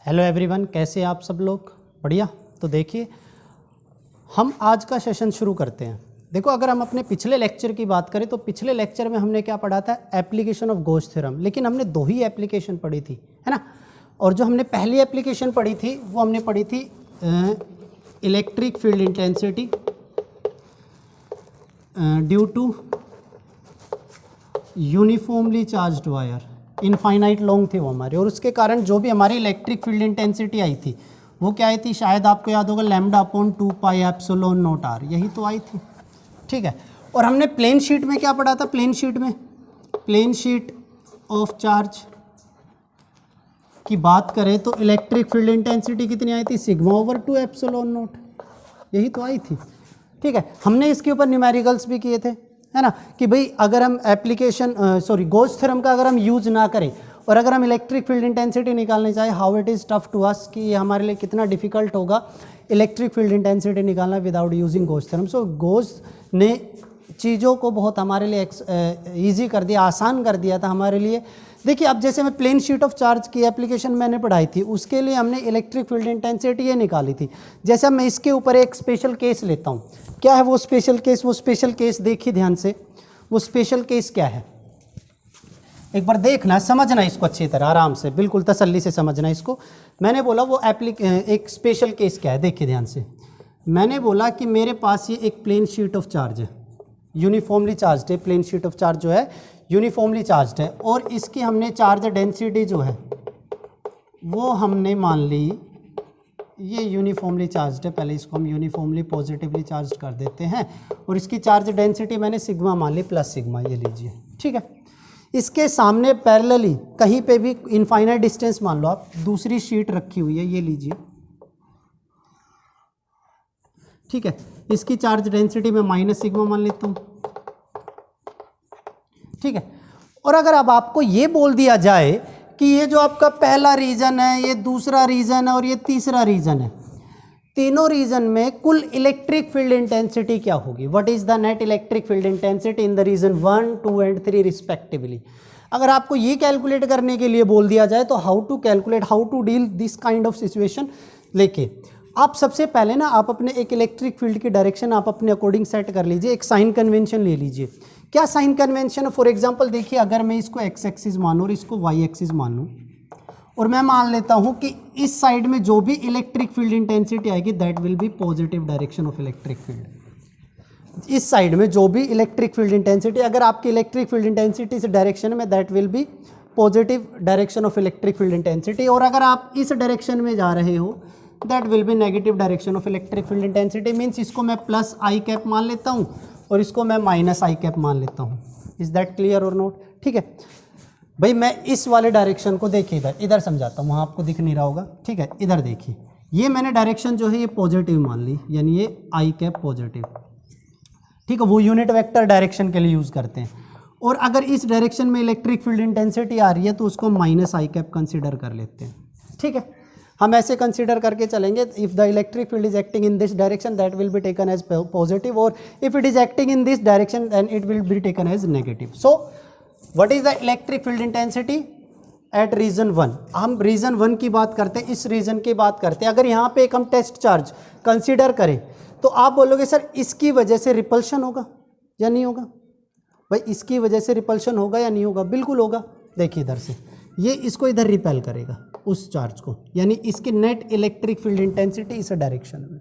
Hello everyone, कैसे आप सब लोग? बढ़िया। तो देखिए, हम आज का सेशन शुरू करते हैं। देखो, अगर हम अपने पिछले लेक्चर की बात करें तो पिछले लेक्चर में हमने क्या पढ़ा था? Application of Gauss theorem. लेकिन हमने दो ही एप्लीकेशन पढ़ी थी, है ना। और जो हमने पहली एप्लीकेशन पढ़ी थी वो हमने पढ़ी थी electric field intensity due to uniformly charged wire. Infinite long थी वो हमारे, और उसके कारण जो भी हमारी इलेक्ट्रिक फील्ड इंटेंसिटी आई थी वो क्या आई थी? शायद आपको याद होगा, lambda upon 2 pi epsilon naught r, यही तो आई थी। ठीक है। और हमने प्लेन शीट में क्या पढ़ा था? प्लेन शीट ऑफ चार्ज की बात करें तो इलेक्ट्रिक फील्ड इंटेंसिटी कितनी आई थी? सिग्मा ओवर 2 एप्सिलॉन नॉट, यही तो आई थी। ठीक है। हमने इसके ऊपर न्यूमेरिकल्स भी किए थे, है ना, कि भाई अगर हम गॉस थ्योरम का अगर हम यूज़ ना करें और अगर हम इलेक्ट्रिक फील्ड इंटेंसिटी निकालना चाहें, how it is tough to us, कि ये हमारे लिए कितना डिफिकल्ट होगा इलेक्ट्रिक फील्ड इंटेंसिटी निकालना without using Gauss theorem. So Gauss ने चीज़ों को बहुत हमारे लिए ईजी कर दिया, आसान कर दिया था हमारे लिए। देखिए, अब जैसे मैं प्लेन शीट ऑफ चार्ज की एप्लीकेशन मैंने पढ़ाई थी, उसके लिए हमने इलेक्ट्रिक फील्ड इंटेंसिटी ये निकाली थी। जैसे मैं इसके ऊपर एक स्पेशल केस लेता हूँ, क्या है वो स्पेशल केस? वो स्पेशल केस देखिए ध्यान से, वो स्पेशल केस क्या है? एक बार देखना, समझना इसको अच्छी तरह, आराम से, बिल्कुल तसल्ली से समझना इसको। मैंने बोला वो एक स्पेशल केस क्या है, देखिए ध्यान से। मैंने बोला कि मेरे पास ये एक प्लेन शीट ऑफ चार्ज है, यूनिफॉर्मली चार्ज है। प्लेन शीट ऑफ चार्ज जो है यूनिफॉर्मली चार्ज है, और इसकी हमने चार्ज डेंसिटी जो है वो हमने मान ली ये यूनिफॉर्मली चार्ज है। पहले इसको हम यूनिफॉर्मली पॉजिटिवली चार्ज कर देते हैं, और इसकी चार्ज डेंसिटी मैंने सिग्मा मान ली, प्लस सिग्मा, ये लीजिए। ठीक है। इसके सामने पैरेलली कहीं पे भी इनफाइनाइट डिस्टेंस मान लो आप, दूसरी शीट रखी हुई है, ये लीजिए। ठीक है। इसकी चार्ज डेंसिटी मैं माइनस सिग्मा मान लेता हूँ। ठीक है। और अगर अब आपको ये बोल दिया जाए कि ये जो आपका पहला रीजन है, ये दूसरा रीजन है और ये तीसरा रीजन है, तीनों रीजन में कुल इलेक्ट्रिक फील्ड इंटेंसिटी क्या होगी? What is the net electric field intensity in the region 1, 2 and 3 respectively? अगर आपको ये कैलकुलेट करने के लिए बोल दिया जाए तो how to calculate, how to deal this kind of situation लेके आप सबसे पहले ना आप अपने एक इलेक्ट्रिक फील्ड की डायरेक्शन आप अपने अकॉर्डिंग सेट कर लीजिए। एक साइन कन्वेंशन ले लीजिए। क्या साइन कन्वेंशन? फॉर एग्जांपल देखिए, अगर मैं इसको एक्स एक्सिस मानूँ और इसको वाई एक्सिस मानूँ, और मैं मान लेता हूँ कि इस साइड में जो भी इलेक्ट्रिक फील्ड इंटेंसिटी आएगी that will B positive direction of electric field. इस साइड में जो भी इलेक्ट्रिक फील्ड इंटेंसिटी, अगर आपकी इलेक्ट्रिक फील्ड इंटेंसिटी इस डायरेक्शन में, that will B positive direction of electric field intensity. और अगर आप इस डायरेक्शन में जा रहे हो that will B negative direction of electric field intensity. Means इसको मैं प्लस आई कैप मान लेता हूँ और इसको मैं माइनस आई कैप मान लेता हूँ। इज दैट क्लियर और नॉट? ठीक है भाई, मैं इस वाले डायरेक्शन को देखिए, इधर समझाता हूँ, वहाँ आपको दिख नहीं रहा होगा। ठीक है, इधर देखिए, ये मैंने डायरेक्शन जो है ये पॉजिटिव मान ली, यानी ये आई कैप पॉजिटिव। ठीक है, वो यूनिट वेक्टर डायरेक्शन के लिए यूज़ करते हैं। और अगर इस डायरेक्शन में इलेक्ट्रिक फील्ड इंटेंसिटी आ रही है तो उसको माइनस आई कैप कंसिडर कर लेते हैं। ठीक है, हम ऐसे कंसीडर करके चलेंगे। If the electric field is acting in this direction that will be taken as positive, और if it is acting in this direction then it will be taken as negative. So what is the electric field intensity at region 1? हम reason 1 की बात करते हैं, इस reason की बात करते हैं। अगर यहाँ पे एक हम टेस्ट चार्ज कंसीडर करें तो आप बोलोगे सर इसकी वजह से रिपल्शन होगा या नहीं होगा? भाई इसकी वजह से रिपल्शन होगा या नहीं होगा? बिल्कुल होगा। देखिए इधर से ये इसको इधर रिपेल करेगा उस चार्ज को, यानी इसकी नेट इलेक्ट्रिक फील्ड इंटेंसिटी इस डायरेक्शन में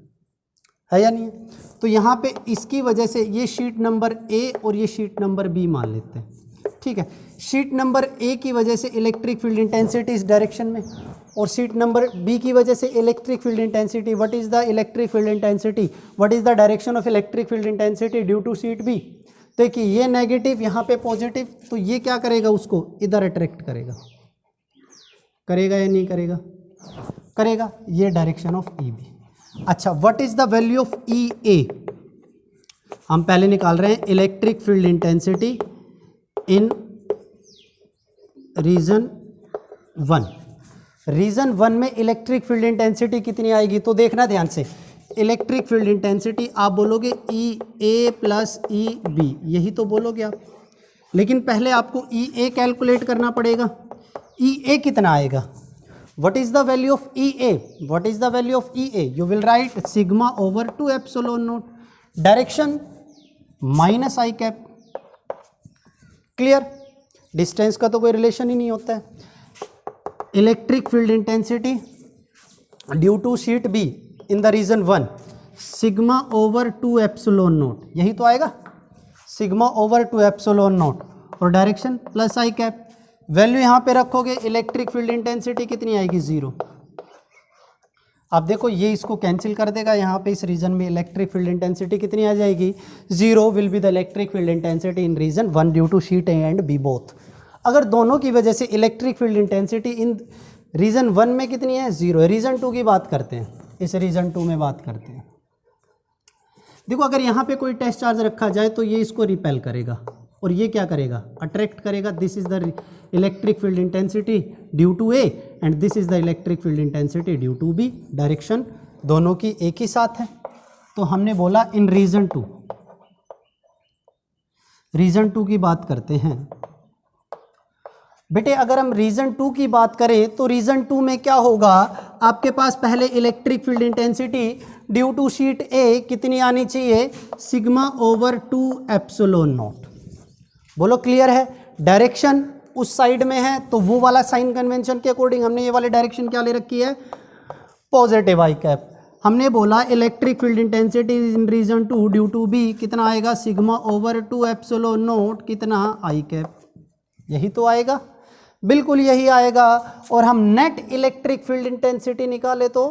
है या नहीं है? तो यहाँ पे इसकी वजह से ये शीट नंबर ए और ये शीट नंबर बी मान लेते हैं। ठीक है, शीट नंबर ए की वजह से इलेक्ट्रिक फील्ड इंटेंसिटी इस डायरेक्शन में, और शीट नंबर बी की वजह से electric field intensity, what is the electric field intensity, what is the direction of electric field intensity due to sheet B. देखिए ये नेगेटिव, यहाँ पे पॉजिटिव, तो ये क्या करेगा? उसको इधर अट्रैक्ट करेगा। करेगा या नहीं करेगा? करेगा। ये डायरेक्शन ऑफ ई बी। अच्छा, what is the value of E A? हम पहले निकाल रहे हैं electric field intensity in region 1। Region 1 में इलेक्ट्रिक फील्ड इंटेंसिटी कितनी आएगी? तो देखना ध्यान से, इलेक्ट्रिक फील्ड इंटेंसिटी आप बोलोगे ई ए प्लस ई बी, यही तो बोलोगे आप। लेकिन पहले आपको ई ए कैलकुलेट करना पड़ेगा। ई ए कितना आएगा? what is the value of EA? What is the value of EA? You will write sigma over 2 epsilon naught. Direction minus I cap. Clear? Distance का तो कोई रिलेशन ही नहीं होता है। Electric field intensity due to sheet B in the region 1 sigma over 2 epsilon naught, यही तो आएगा, सिग्मा ओवर 2 एप्सिलॉन नोट, और direction plus I cap. Value यहाँ पे रखोगे, इलेक्ट्रिक फील्ड इंटेंसिटी कितनी आएगी? 0। अब देखो ये इसको कैंसिल कर देगा, यहाँ पे इस रीजन में इलेक्ट्रिक फील्ड इंटेंसिटी कितनी आ जाएगी? 0 will be the electric field intensity in region 1 due to sheet A and B both. अगर दोनों की वजह से electric field intensity in region 1 में कितनी है? 0 है। रीजन 2 की बात करते हैं, इस रीजन 2 में बात करते हैं। देखो अगर यहाँ पे कोई टेस्ट चार्ज रखा जाए तो ये इसको रिपेल करेगा और ये क्या करेगा? अट्रैक्ट करेगा। This is the electric field intensity due to A and this is the electric field intensity due to B. Direction दोनों की एक ही साथ है। तो हमने बोला इन रीजन 2, रीजन 2 की बात करते हैं। बेटे अगर हम रीजन 2 की बात करें तो रीजन 2 में क्या होगा? आपके पास पहले electric field intensity due to sheet A कितनी आनी चाहिए? Sigma over 2 epsilon nought. बोलो क्लियर है? डायरेक्शन उस साइड में है तो वो वाला साइन कन्वेंशन के अकॉर्डिंग हमने ये वाली डायरेक्शन क्या ले रखी है? Positive I cap. हमने बोला electric field intensity in region 2 due to B कितना आएगा? सिग्मा ओवर 2 एप्सिलॉन नॉट कितना? I cap. यही तो आएगा, बिल्कुल यही आएगा। और हम नेट इलेक्ट्रिक फील्ड इंटेंसिटी निकाले तो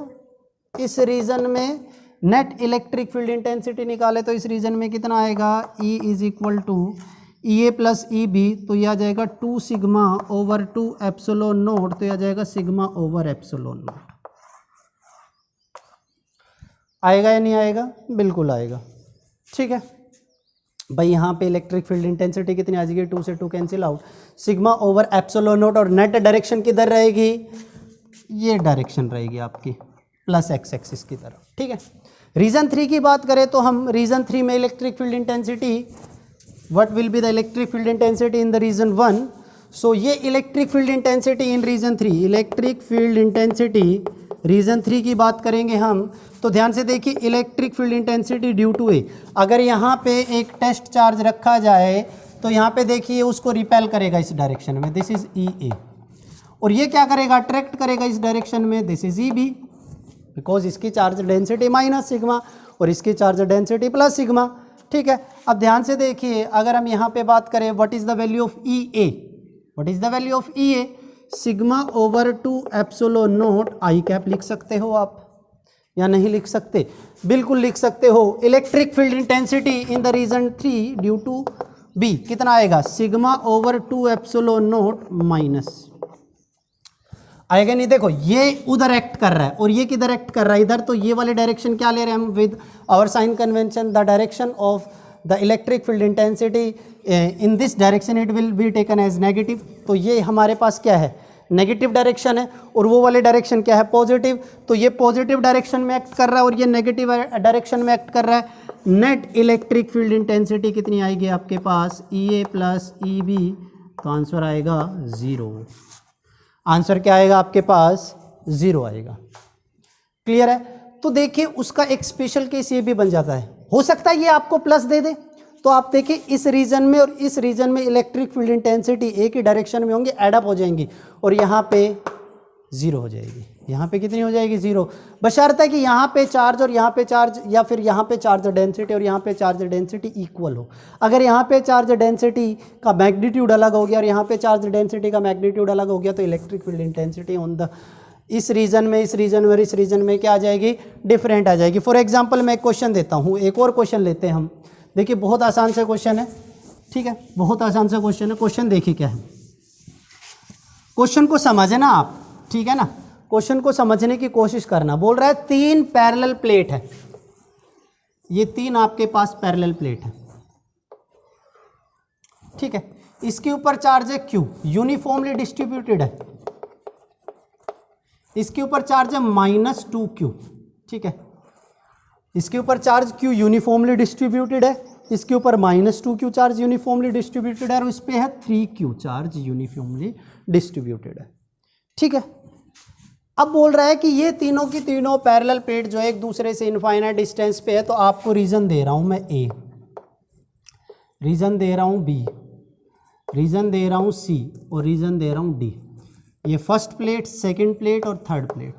इस रीजन में नेट इलेक्ट्रिक फील्ड इंटेंसिटी निकाले तो इस रीजन में कितना आएगा? E is equal to EA plus EB, तो यह आ जाएगा 2 सिग्मा ओवर 2 एप्सिलॉन नोट, तो यह आ जाएगा सिग्मा ओवर एप्सिलॉन नोट। आएगा या नहीं आएगा? बिल्कुल आएगा। ठीक है भाई, यहाँ पे इलेक्ट्रिक फील्ड इंटेंसिटी कितनी आ जाएगी? 2 से 2 cancel out, sigma over epsilon naught. और नेट डायरेक्शन किधर रहेगी? ये डायरेक्शन रहेगी आपकी प्लस एक्स एक्सिस की तरफ। ठीक है, रीजन 3 की बात करें तो हम रीजन 3 में electric field intensity, what will be the electric field intensity in the region 1? सो ये electric field intensity in region 3, electric field intensity region 3 की बात करेंगे हम तो ध्यान से देखिए, electric field intensity due to A. अगर यहाँ पे एक टेस्ट चार्ज रखा जाए तो यहाँ पे देखिए उसको रिपेल करेगा इस डायरेक्शन में, दिस इज EA, और ये क्या करेगा? अट्रैक्ट करेगा इस डायरेक्शन में, दिस इज EB, बिकॉज इसकी चार्ज डेंसिटी माइनस सिग्मा और इसकी चार्ज डेंसिटी प्लस सिग्मा। ठीक है, अब ध्यान से देखिए, अगर हम यहाँ पे बात करें what is the value of EA, what is the value of EA? Sigma over 2 epsilon note I cap लिख सकते हो आप या नहीं लिख सकते? बिल्कुल लिख सकते हो। Electric field intensity in the region 3 due to B कितना आएगा? Sigma over 2 epsilon naught minus आएगा नहीं? देखो ये उधर एक्ट कर रहा है और ये किधर एक्ट कर रहा है? इधर। तो ये वाले डायरेक्शन क्या ले रहे हैं हम? With our sign convention, the direction of the electric field intensity in this direction it will be taken as negative. तो ये हमारे पास क्या है? नेगेटिव डायरेक्शन है, और वो वाले डायरेक्शन क्या है? पॉजिटिव। तो ये पॉजिटिव डायरेक्शन में एक्ट कर रहा है और ये नेगेटिव डायरेक्शन में एक्ट कर रहा है। नेट इलेक्ट्रिक फील्ड इंटेंसिटी कितनी आएगी आपके पास? EA प्लस EB, तो आंसर आएगा 0। आंसर क्या आएगा आपके पास? 0 आएगा। क्लियर है? तो देखिए उसका एक स्पेशल केस ये भी बन जाता है, हो सकता है ये आपको प्लस दे दे, तो आप देखिए इस रीजन में और इस रीजन में इलेक्ट्रिक फील्ड इंटेंसिटी एक ही डायरेक्शन में होंगी, एडअप हो जाएंगी और यहाँ पे 0 हो जाएगी। यहाँ पे कितनी हो जाएगी? 0, बशर्ते कि यहाँ पे चार्ज और यहाँ पे चार्ज, या फिर यहाँ पे चार्ज डेंसिटी और यहाँ पे चार्ज डेंसिटी इक्वल हो। अगर यहाँ पे चार्ज डेंसिटी का मैग्नीट्यूड अलग हो गया और यहाँ पे चार्ज डेंसिटी का मैग्नीट्यूड अलग हो गया तो electric field intensity on the इस रीजन में, इस रीजन में और इस रीजन में क्या आ जाएगी? डिफरेंट आ जाएगी। फॉर एग्जाम्पल मैं एक क्वेश्चन देता हूँ, एक और क्वेश्चन लेते हैं हम। देखिए बहुत आसान सा क्वेश्चन है, ठीक है, बहुत आसान सा क्वेश्चन है। क्वेश्चन देखिए क्या है, क्वेश्चन को समझना आप, ठीक है ना, क्वेश्चन को समझने की कोशिश करना। बोल रहा है 3 पैरेलल प्लेट है, ये 3 आपके पास पैरेलल प्लेट है, ठीक है। इसके ऊपर चार्ज है Q, यूनिफॉर्मली डिस्ट्रीब्यूटेड है। इसके ऊपर चार्ज है -2Q, ठीक है। इसके ऊपर चार्ज Q यूनिफॉर्मली डिस्ट्रीब्यूटेड है, इसके ऊपर -2Q चार्ज यूनिफॉर्मली डिस्ट्रीब्यूटेड है और इस पे है 3Q चार्ज यूनिफॉर्मली डिस्ट्रीब्यूटेड है, ठीक है। अब बोल रहा है कि ये तीनों की तीनों पैरेलल प्लेट जो है एक दूसरे से इनफाइनाइट डिस्टेंस पे है, तो आपको रीजन दे रहा हूं मैं ए, रीजन दे रहा हूं बी, रीजन दे रहा हूं सी और रीजन दे रहा हूं डी। ये फर्स्ट प्लेट, सेकंड प्लेट और थर्ड प्लेट।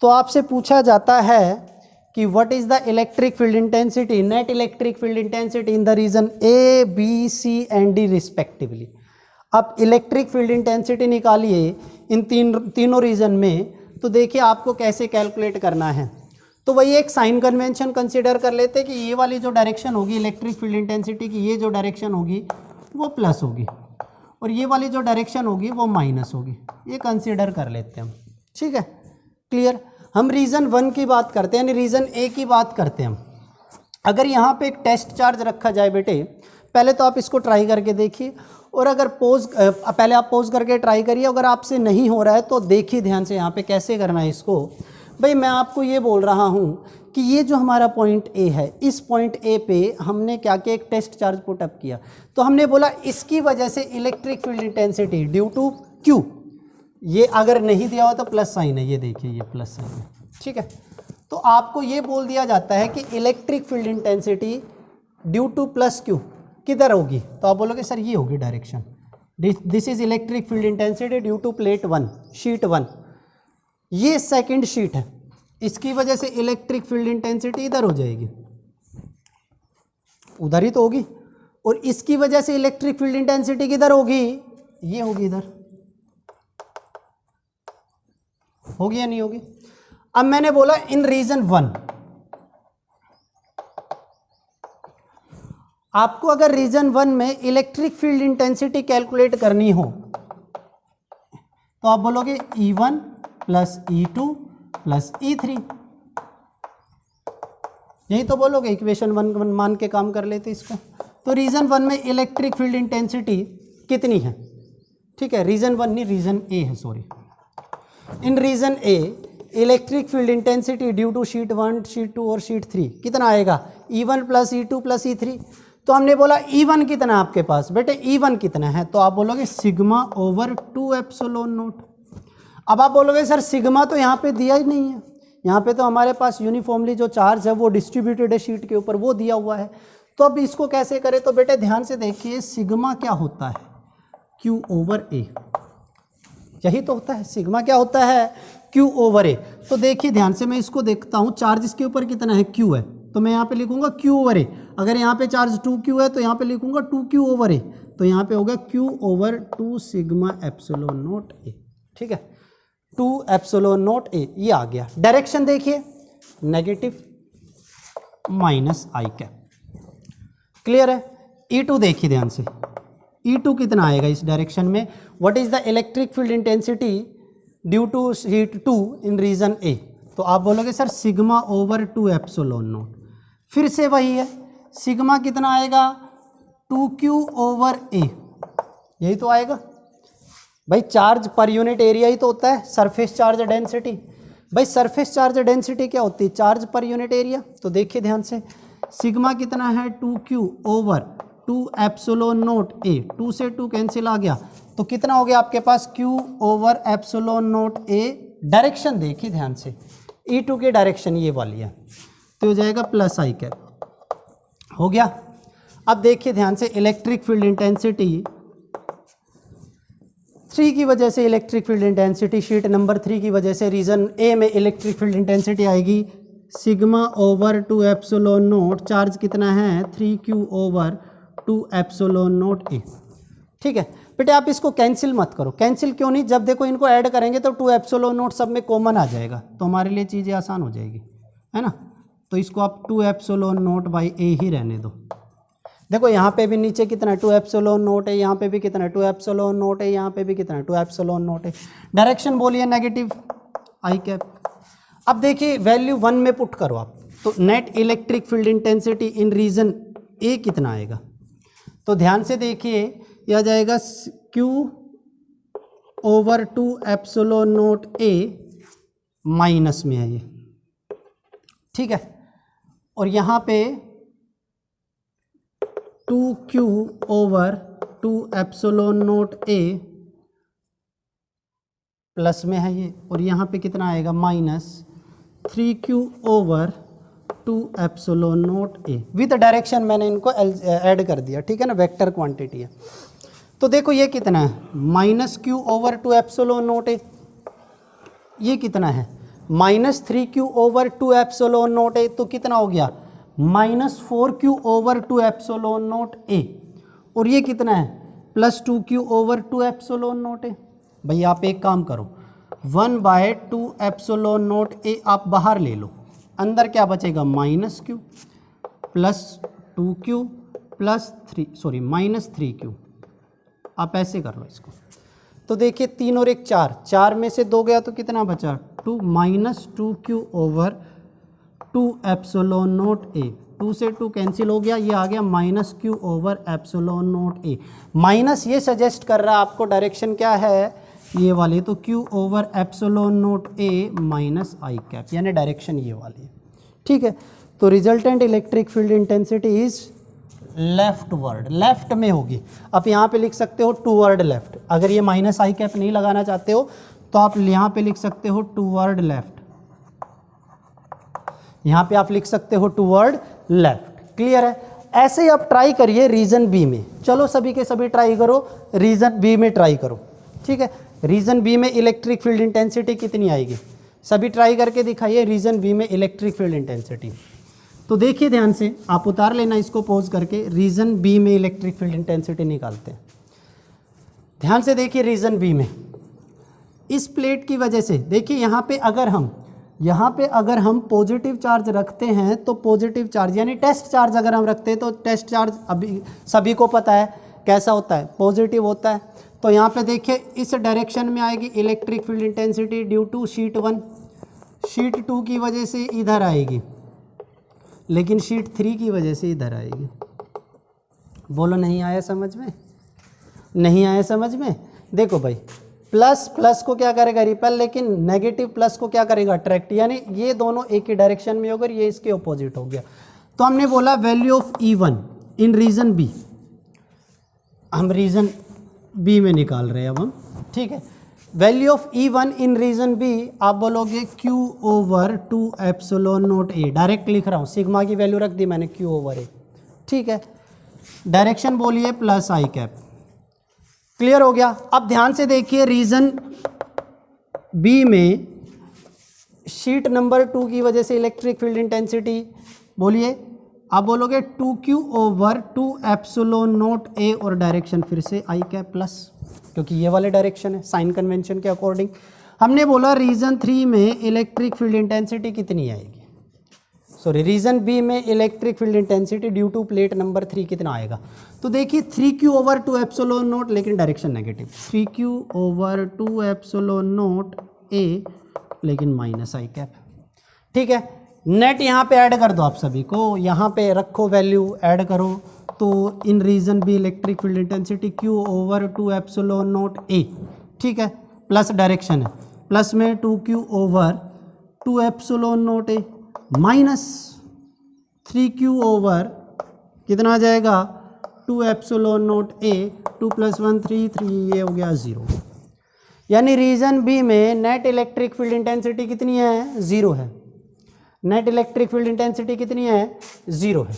तो आपसे पूछा जाता है कि what is the electric field intensity, net electric field intensity in the region A B C and D respectively. अब इलेक्ट्रिक फील्ड इंटेंसिटी निकालिए इन तीनों रीजन में, तो देखिए आपको कैसे कैलकुलेट करना है। तो वही एक साइन कन्वेंशन कंसीडर कर लेते कि ये वाली जो डायरेक्शन होगी इलेक्ट्रिक फील्ड इंटेंसिटी की, ये जो डायरेक्शन होगी वो प्लस होगी और ये वाली जो डायरेक्शन होगी वो माइनस होगी, ये कंसीडर कर लेते हैं हम। ठीक है, क्लियर। हम रीजन 1 की बात करते हैं, यानी रीजन ए की बात करते हैं हम। अगर यहाँ पे एक टेस्ट चार्ज रखा जाए बेटे, पहले तो आप इसको ट्राई करके देखिए, और अगर पहले आप पोज करके ट्राई करिए, अगर आपसे नहीं हो रहा है तो देखिए ध्यान से यहाँ पे कैसे करना है इसको। भाई मैं आपको ये बोल रहा हूँ कि ये जो हमारा पॉइंट ए है, इस पॉइंट ए पे हमने क्या किया, एक टेस्ट चार्ज पुट अप किया। तो हमने बोला इसकी वजह से electric field intensity due to Q, ये अगर नहीं दिया हो तो प्लस साइन है, ये देखिए ये प्लस साइन है। ठीक है, तो आपको ये बोल दिया जाता है कि electric field intensity due to plus Q किधर होगी, तो आप बोलोगे सर ये होगी direction, this is electric field intensity due to plate 1, sheet 1। ये सेकंड शीट है, इसकी वजह से इलेक्ट्रिक फील्ड इंटेंसिटी इधर हो जाएगी, उधर ही तो होगी, और इसकी वजह से इलेक्ट्रिक फील्ड इंटेंसिटी किधर होगी, ये होगी इधर, होगी या नहीं होगी। अब मैंने बोला इन रीजन 1, आपको अगर रीजन 1 में इलेक्ट्रिक फील्ड इंटेंसिटी कैलकुलेट करनी हो तो आप बोलोगे E1 plus E2 plus E3, यही तो बोलोगे, इक्वेशन 1 मान के काम कर लेते इसको। तो रीजन 1 में इलेक्ट्रिक फील्ड इंटेंसिटी कितनी है, ठीक है, रीजन 1 नहीं रीजन ए है, sorry. In region A electric field intensity due to sheet 1, sheet 2 और शीट 3 कितना आएगा, E1 plus E2 plus E3। तो हमने बोला E1 कितना है आपके पास, बेटे E1 कितना है, तो आप बोलोगे सिग्मा ओवर 2 एप्सिलॉन नॉट। अब आप बोलोगे सर सिग्मा तो यहाँ पे दिया ही नहीं है, यहाँ पे तो हमारे पास यूनिफॉर्मली जो चार्ज है वो डिस्ट्रीब्यूटेड है शीट के ऊपर, वो दिया हुआ है। तो अब इसको कैसे करें, तो बेटे ध्यान से देखिए सिग्मा क्या होता है, Q ओवर A, यही तो होता है, सिग्मा क्या होता है, Q ओवर A। तो देखिए ध्यान से मैं इसको देखता हूँ, चार्ज इसके ऊपर कितना है, Q है, तो मैं यहाँ पे लिखूंगा Q ओवर A। अगर यहाँ पे चार्ज 2Q है तो यहाँ पे लिखूंगा 2Q ओवर A, तो यहाँ पे होगा Q over 2 sigma epsilon not A। ठीक है, 2 एप्सिलॉन नॉट A, ये आ गया। डायरेक्शन देखिए negative minus i cap, clear है। E2 देखिए ध्यान से, E2 कितना आएगा इस डायरेक्शन में, what is the electric field intensity due to sheet 2 in region A, तो आप बोलोगे sir sigma over 2 epsilon naught. फिर से वही है, सिग्मा कितना आएगा, 2Q ओवर A, यही तो आएगा भाई। चार्ज पर यूनिट एरिया ही तो होता है सरफेस चार्ज डेंसिटी। भाई सरफेस चार्ज डेंसिटी क्या होती है, चार्ज पर यूनिट एरिया। तो देखिए ध्यान से, सिग्मा कितना है 2Q over 2 epsilon not A, 2 से 2 कैंसिल आ गया, तो कितना हो गया आपके पास Q over epsilon not A। Direction देखिए ध्यान से, E2 की डायरेक्शन ये वाली है, तो हो जाएगा प्लस आई कैप, हो गया। अब देखिए ध्यान से, इलेक्ट्रिक फील्ड इंटेंसिटी 3 की वजह से, electric field intensity sheet number 3 की वजह से रीजन ए में इलेक्ट्रिक फील्ड इंटेंसिटी आएगी sigma over 2 epsilon not, charge कितना है 3Q over 2 epsilon not A। ठीक है बेटे, आप इसको कैंसिल मत करो, कैंसिल क्यों नहीं, जब देखो इनको ऐड करेंगे तो 2 एप्सिलॉन नॉट सब में कॉमन आ जाएगा, तो हमारे लिए चीज़ें आसान हो जाएगी, है ना। तो इसको आप 2 एप्सिलॉन नॉट बाई A ही रहने दो। देखो यहाँ पे भी नीचे कितना है 2 एप्सिलॉन नॉट है, यहाँ पे भी कितना है 2 एप्सिलॉन नॉट है, यहाँ पे भी कितना है 2 एप्सिलॉन नॉट है। डायरेक्शन बोलिए नेगेटिव आई कैप। अब देखिए वैल्यू 1 में पुट करो आप, तो net electric field intensity in region A कितना आएगा, तो ध्यान से देखिए यह आ जाएगा Q over 2 epsilon not A, minus में है ये, ठीक है, और यहाँ पे 2Q over 2 epsilon not A plus में है ये, और यहाँ पे कितना आएगा -3q/2ε0 ए विद डायरेक्शन मैंने इनको ऐड कर दिया, ठीक है ना, वेक्टर क्वांटिटी है। तो देखो ये कितना है -q/2ε0 ए, ये कितना है -3q/2ε0 ए, तो कितना हो गया -4q/2ε0 ए, और ये कितना है +2q/2ε0 ए। भाई आप एक काम करो 1/2ε0 ए आप बाहर ले लो, अंदर क्या बचेगा -q +2q -3q, आप ऐसे कर लो इसको। तो देखिए 3 और 1 4, 4 में से 2 गया तो कितना बचा 2 -2q/2ε0 ए, 2 से 2 कैंसिल हो गया, ये आ गया -q/ε0 ए। माइनस ये सजेस्ट कर रहा है आपको डायरेक्शन क्या है ये वाली, तो q/ε0 A minus i cap, यानी डायरेक्शन ये वाली है, ठीक है। तो resultant electric field intensity is leftward, left में होगी। आप यहाँ पे लिख सकते हो टूवर्ड लेफ्ट, अगर ये माइनस आई कैप नहीं लगाना चाहते हो तो आप यहाँ पे लिख सकते हो टूवर्ड लेफ्ट, यहाँ पे आप लिख सकते हो टूवर्ड लेफ्ट। क्लियर है? ऐसे ही आप ट्राई करिए रीजन बी में। चलो सभी के सभी ट्राई करो, रीजन बी में ट्राई करो, ठीक है। रीजन बी में इलेक्ट्रिक फील्ड इंटेंसिटी कितनी आएगी, सभी ट्राई करके दिखाइए रीजन बी में इलेक्ट्रिक फील्ड इंटेंसिटी। तो देखिए ध्यान से, आप उतार लेना इसको पॉज करके, रीजन बी में इलेक्ट्रिक फील्ड इंटेंसिटी निकालते हैं। ध्यान से देखिए रीजन बी में इस प्लेट की वजह से, देखिए यहाँ पे अगर हम पॉजिटिव चार्ज रखते हैं तो पॉजिटिव चार्ज यानी टेस्ट चार्ज अगर हम रखते हैं तो टेस्ट चार्ज अभी सभी को पता है कैसा होता है, पॉजिटिव होता है। तो यहाँ पे देखिए इस डायरेक्शन में आएगी electric field intensity due to sheet 1, sheet 2 की वजह से इधर आएगी, लेकिन शीट 3 की वजह से इधर आएगी। बोलो नहीं आया समझ में, नहीं आया समझ में। देखो भाई प्लस प्लस को क्या करेगा रिपेल, लेकिन नेगेटिव प्लस को क्या करेगा अट्रैक्ट, यानी ये दोनों एक ही डायरेक्शन में होगा, ये इसके अपोजिट हो गया। तो हमने बोला value of E1 in region B, हम रीजन बी में निकाल रहे हैं अब हम, ठीक है। Value of E1 in region B आप बोलोगे q/2ε0 ए, डायरेक्ट लिख रहा हूँ, सिग्मा की वैल्यू रख दी मैंने q/a, ठीक है। डायरेक्शन बोलिए प्लस आई कैप। क्लियर हो गया? अब ध्यान से देखिए रीजन बी में शीट नंबर 2 की वजह से इलेक्ट्रिक फील्ड इंटेंसिटी बोलिए, आप बोलोगे 2q/2ε0 ए, और डायरेक्शन फिर से आई कैप प्लस, क्योंकि ये वाले डायरेक्शन है साइन कन्वेंशन के अकॉर्डिंग। हमने बोला रीजन 3 में इलेक्ट्रिक फील्ड इंटेंसिटी कितनी आएगी, सॉरी रीजन बी में electric field intensity due to plate number 3 कितना आएगा। तो देखिए 3q/2ε0, लेकिन डायरेक्शन नेगेटिव, 3q/2ε0 ए, लेकिन माइनस आई कैप, ठीक है। नेट यहाँ पे ऐड कर दो आप सभी को, यहाँ पे रखो वैल्यू ऐड करो, तो in region B electric field intensity q/2ε0 A, ठीक है, प्लस डायरेक्शन है, प्लस में 2q/2ε0 ए माइनस 3q/ कितना आ जाएगा 2ε0 ए, 2 + 1 3, 3 ये हो गया 0। यानी रीजन बी में नेट इलेक्ट्रिक फील्ड इंटेंसिटी कितनी है 0 है, नेट इलेक्ट्रिक फील्ड इंटेंसिटी कितनी है 0 है।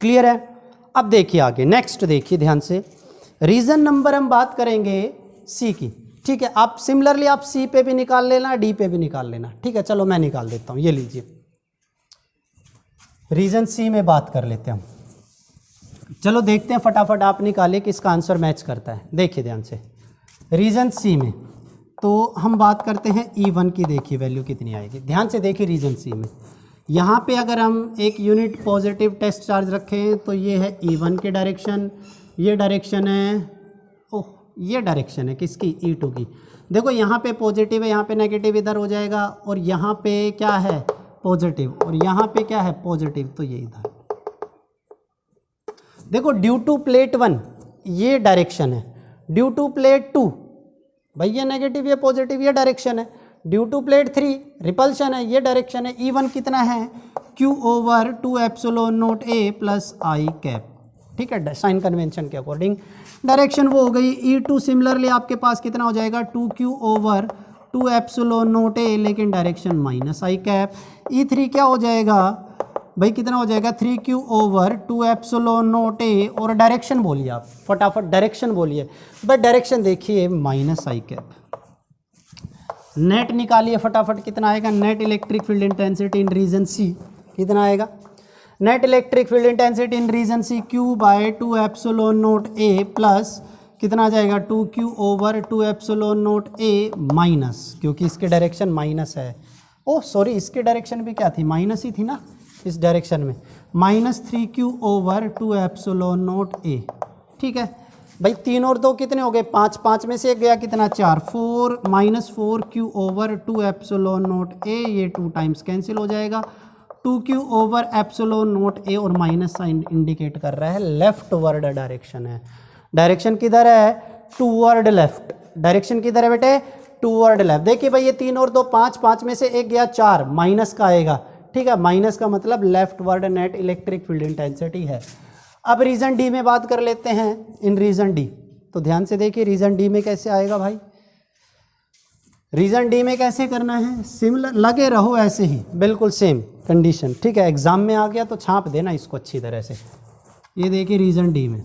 क्लियर है? अब देखिए आगे नेक्स्ट देखिए ध्यान से, रीजन नंबर हम बात करेंगे सी की, ठीक है। आप सिमिलरली आप सी पे भी निकाल लेना, डी पे भी निकाल लेना, ठीक है। चलो मैं निकाल देता हूँ, ये लीजिए रीजन सी में बात कर लेते हैं हम। चलो देखते हैं फटाफट आप निकालिए किसका आंसर मैच करता है। देखिए ध्यान से रीजन सी में तो हम बात करते हैं E1 की, देखिए वैल्यू कितनी आएगी। ध्यान से देखिए रीजन सी में यहाँ पे अगर हम एक यूनिट पॉजिटिव टेस्ट चार्ज रखें तो ये है E1 के डायरेक्शन, ये डायरेक्शन है, ओह ये डायरेक्शन है किसकी E2 की। देखो यहाँ पे पॉजिटिव है, यहाँ पे नेगेटिव इधर हो जाएगा, और यहाँ पे क्या है पॉजिटिव, और यहाँ पे क्या है पॉजिटिव, तो ये इधर। देखो ड्यू टू प्लेट 1 ये डायरेक्शन है, ड्यू टू प्लेट 2 भाई ये नेगेटिव ये पॉजिटिव ये डायरेक्शन है, ड्यू टू प्लेट 3 रिपल्शन है ये डायरेक्शन है। E1 कितना है q/2ε0 A plus I cap, ठीक है, साइन कन्वेंशन के अकॉर्डिंग। डायरेक्शन वो हो गई E2 सिमिलरली आपके पास कितना हो जाएगा 2q ओवर 2 एप्सिलॉन नॉट ए, लेकिन direction minus i cap. E3 क्या हो जाएगा भाई, कितना हो जाएगा 3q ओवर 2 एप्सिलॉन नॉट ए, और डायरेक्शन बोलिए आप फटाफट, डायरेक्शन बोलिए। बट डायरेक्शन देखिए माइनस आई कैप। नेट निकालिए फटाफट, कितना आएगा net electric field intensity in region C, कितना आएगा net electric field intensity in region C Q by 2 epsilon nought A plus कितना आ जाएगा 2q over 2 epsilon nought A minus, क्योंकि इसके डायरेक्शन माइनस है। ओह सॉरी, इसके डायरेक्शन भी क्या थी, माइनस ही थी ना इस डायरेक्शन में, minus 3q over 2 epsilon nought ए। ठीक है भाई, 3 और 2 कितने हो गए 5, 5 में से एक गया कितना 4, 4 minus 4q over 2 epsilon nought ए, ये 2 टाइम्स कैंसिल हो जाएगा, 2q ओवर एप्सिलॉन नॉट ए, और माइनस साइन इंडिकेट कर रहा है लेफ्ट वर्ड डायरेक्शन है। डायरेक्शन किधर है टूवर्ड लेफ्ट, डायरेक्शन किधर है बेटे टूवर्ड लेफ्ट। देखिए भाई ये 3 और 2 5, 5 में से एक गया 4, माइनस का आएगा। ठीक है, माइनस का मतलब left word net electric field intensity है। अब रीजन डी में बात कर लेते हैं, इन रीजन डी तो ध्यान से देखिए रीजन डी में कैसे आएगा भाई, रीजन डी में कैसे करना है, सिमिलर लगे रहो ऐसे ही बिल्कुल सेम कंडीशन। ठीक है, एग्जाम में आ गया तो छाप देना इसको अच्छी तरह से। ये देखिए रीजन डी में,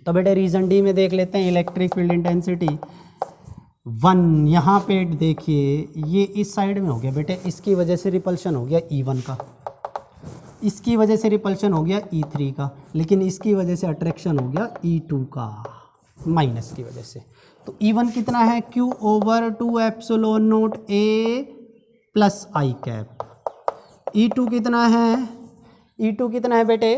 तो बेटे रीजन डी में देख लेते हैं इलेक्ट्रिक फील्ड इंटेंसिटी 1, यहाँ पे देखिए ये इस साइड में हो गया बेटे, इसकी वजह से रिपल्शन हो गया E1 का, इसकी वजह से रिपल्शन हो गया E3 का, लेकिन इसकी वजह से अट्रैक्शन हो गया E2 का, माइनस की वजह से। तो E1 कितना है Q over 2 epsilon not A plus I cap. E2 कितना है, E2 कितना है बेटे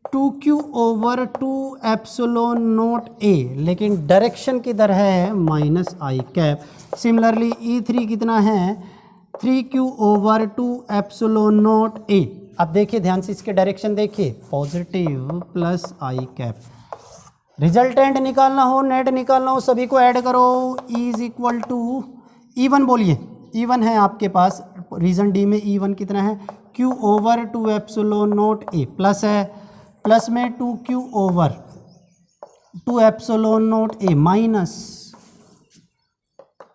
2q over 2 epsilon not A, लेकिन डायरेक्शन किधर है minus i cap. Similarly E3 कितना है 3q over 2 epsilon not A। अब देखिए ध्यान से इसके डायरेक्शन देखिए, positive plus I cap. Resultant निकालना हो, नेट निकालना हो, सभी को ऐड करो, E is equal to E1 बोलिए, E1 है आपके पास रीजन डी में, E1 कितना है Q over 2 epsilon not A plus है, प्लस में 2q over 2 epsilon not A minus,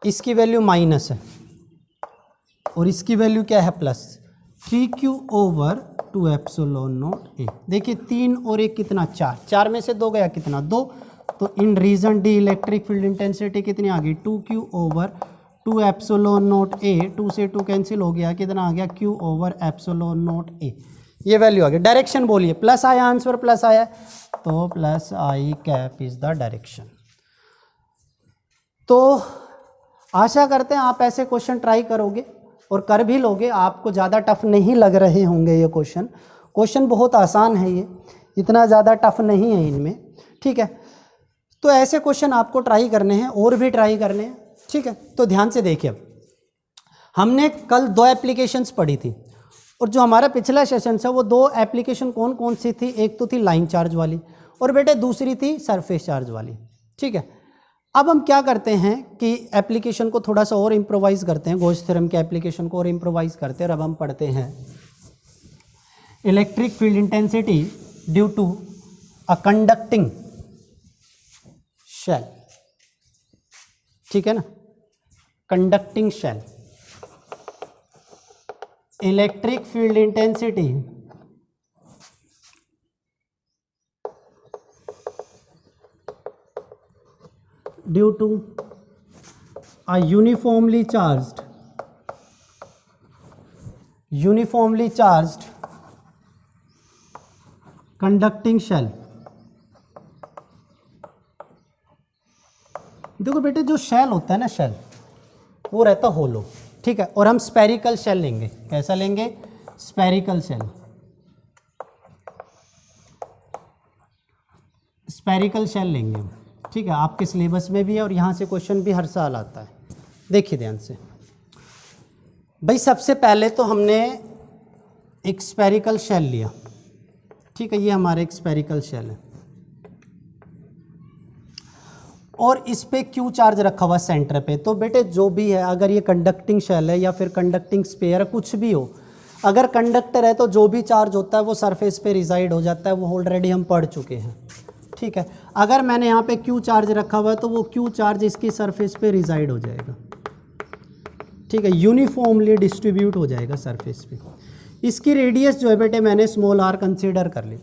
इसकी वैल्यू माइनस है और इसकी वैल्यू क्या है plus, 3q over 2 epsilon not A। देखिए 3 और 1 कितना 4, 4 में से 2 गया कितना 2, तो in region D electric field intensity कितनी आ गई 2q over 2 epsilon not A, 2 से 2 कैंसिल हो गया, कितना आ गया q over epsilon not A, ये वैल्यू आ गई। डायरेक्शन बोलिए, प्लस आया आंसर, प्लस आया तो plus I cap is the direction. तो आशा करते हैं आप ऐसे क्वेश्चन ट्राई करोगे और कर भी लोगे, आपको ज़्यादा टफ नहीं लग रहे होंगे ये क्वेश्चन। क्वेश्चन बहुत आसान है, ये इतना ज़्यादा टफ नहीं है इनमें। ठीक है, तो ऐसे क्वेश्चन आपको ट्राई करने हैं और भी ट्राई करने हैं। ठीक है, तो ध्यान से देखिए, हमने कल 2 एप्लीकेशंस पढ़ी थी और जो हमारा पिछला सेशन था वो 2 एप्लीकेशन कौन कौन सी थी, एक तो थी लाइन चार्ज वाली और बेटे दूसरी थी सरफेस चार्ज वाली। ठीक है, अब हम क्या करते हैं कि एप्लीकेशन को थोड़ा सा और इम्प्रोवाइज़ करते हैं, गॉस थ्योरम के एप्लीकेशन को और इम्प्रोवाइज़ करते हैं। और अब हम पढ़ते हैं electric field intensity due to a conducting shell. ठीक है ना, conducting shell, electric field intensity due to a uniformly charged conducting shell. देखो बेटे जो शेल होता है ना, शेल वो रहता होलो। ठीक है, और हम स्पेरिकल शेल लेंगे। कैसा लेंगे, स्पेरिकल शेल। स्पेरिकल शेल लेंगे हम। ठीक है, आपके सिलेबस में भी है और यहाँ से क्वेश्चन भी हर साल आता है। देखिए ध्यान से भाई, सबसे पहले तो हमने एक स्पेरिकल शेल लिया। ठीक है, ये हमारा एक स्पेरिकल शेल है और इस पे क्यू चार्ज रखा हुआ सेंटर पे। तो बेटे जो भी है, अगर ये कंडक्टिंग शेल है या फिर कंडक्टिंग स्फीयर कुछ भी हो, अगर कंडक्टर है तो जो भी चार्ज होता है वो सरफेस पे रिजाइड हो जाता है, वो ऑलरेडी हम पढ़ चुके हैं। ठीक है। अगर मैंने यहाँ पे क्यू चार्ज रखा हुआ है तो वो क्यू चार्ज इसकी सरफेस पे रिजाइड हो जाएगा, ठीक है, यूनिफॉर्मली डिस्ट्रीब्यूट हो जाएगा सरफेस पे। इसकी रेडियस जो है बेटे मैंने स्मॉल आर कंसीडर कर ली,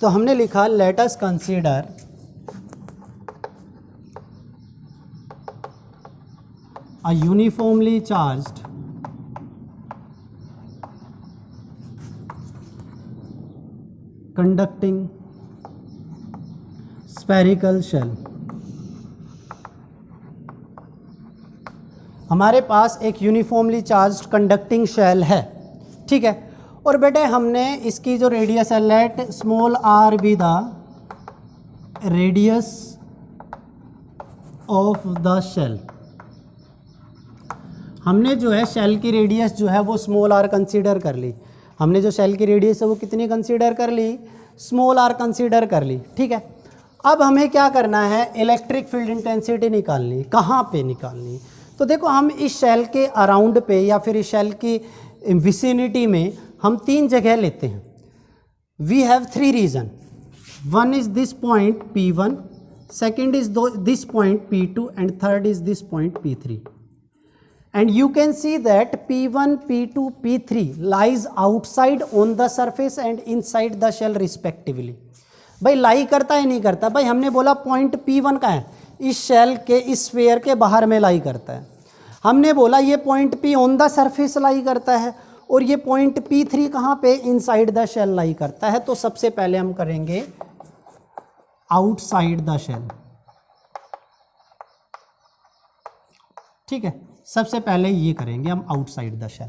तो हमने लिखा let us consider a uniformly charged conducting spherical shell। हमारे पास एक यूनिफॉर्मली चार्ज्ड कंडक्टिंग शेल है, ठीक है। और बेटे हमने इसकी जो रेडियस है, let small R be the radius of the shell. हमने जो है शेल की रेडियस जो है वो स्मॉल आर कंसीडर कर ली। हमने जो शेल की रेडियस है वो कितनी कंसीडर कर ली, स्मॉल आर कंसीडर कर ली, ठीक है। अब हमें क्या करना है, इलेक्ट्रिक फील्ड इंटेंसिटी निकालनी। कहाँ पे निकालनी, तो देखो हम इस शेल के अराउंड पे या फिर इस शेल की विसिनिटी में हम 3 जगह लेते हैं। We have 3 region, one is this point P1, second is this point P2 and third is this point P3। And you can see that P1, P2, P3 lies outside on the surface and inside the shell respectively। भाई लाई करता है नहीं करता, भाई हमने बोला point P1 का है, इस शेल के इस स्फीयर के बाहर में लाई करता है। हमने बोला ये point P on the surface lie करता है और ये पॉइंट P3 कहाँ पे, इनसाइड द शेल लाई करता है। तो सबसे पहले हम करेंगे आउटसाइड द शेल, ठीक है। सबसे पहले ये करेंगे हम आउटसाइड द शेल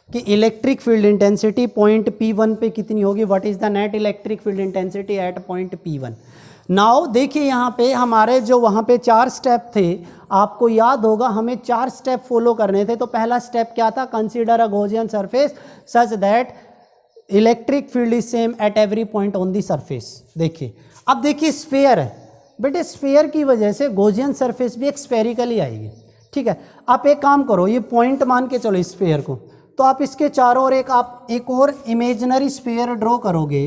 कि electric field intensity point P1 पे कितनी होगी, what is the net electric field intensity eight point P1। Now देखिए यहाँ पे हमारे जो वहाँ पे 4 स्टेप थे, आपको याद होगा हमें 4 स्टेप फॉलो करने थे। तो पहला स्टेप क्या था, consider a Gaussian surface such that electric field is same at every point on the surface. देखिए अब देखिए स्फीयर है बेटे, स्फीयर की वजह से गॉसियन सरफेस भी एक स्फेरिकली आएगी, ठीक है। आप एक काम करो, ये पॉइंट मान के चलो स्फीयर को, तो आप इसके चारों ओर एक और इमेजिनरी स्फीयर ड्रॉ करोगे।